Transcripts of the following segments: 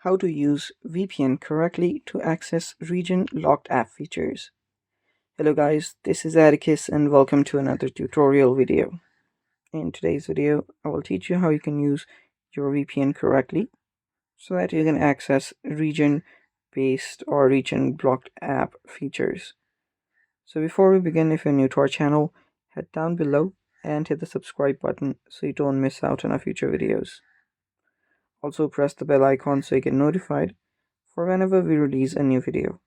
How to use VPN correctly to access region-locked app features. Hello guys, this is Atticus and welcome to another tutorial video. In today's video, I will teach you how you can use your VPN correctly so that you can access region-based or region-blocked app features. So before we begin, if you're new to our channel, head down below and hit the subscribe button so you don't miss out on our future videos. Also press the bell icon so you get notified for whenever we release a new video.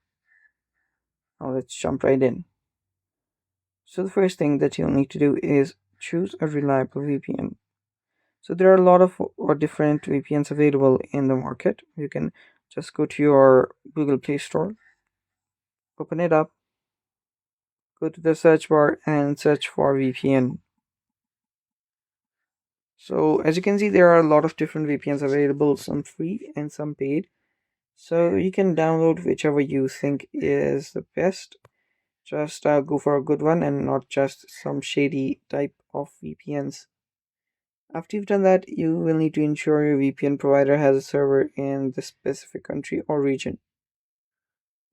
Now let's jump right in. So the first thing that you'll need to do is choose a reliable VPN. So there are a lot of different VPNs available in the market. You can just go to your Google Play Store, open it up, go to the search bar and search for VPN. So as you can see, there are a lot of different VPNs available, some free and some paid. So you can download whichever you think is the best. Just go for a good one and not just some shady type of VPNs. After you've done that, you will need to ensure your VPN provider has a server in the specific country or region.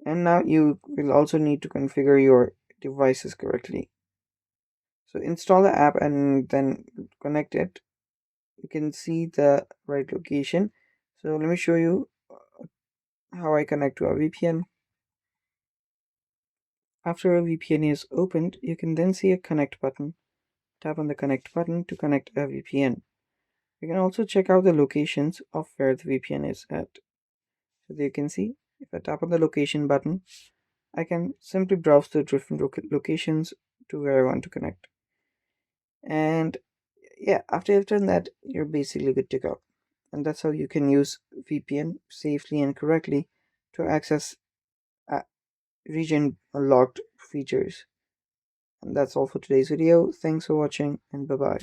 And now you will also need to configure your devices correctly. So install the app and then connect it. You can see the right location. So let me show you how I connect to a VPN. After a VPN is opened, you can then see a connect button. Tap on the connect button to connect a VPN. You can also check out the locations of where the VPN is at. So there you can see, if I tap on the location button, I can simply browse the different locations to where I want to connect. And yeah, after you've done that, you're basically good to go. And that's how you can use VPN safely and correctly to access region locked features. And that's all for today's video. Thanks for watching and bye bye.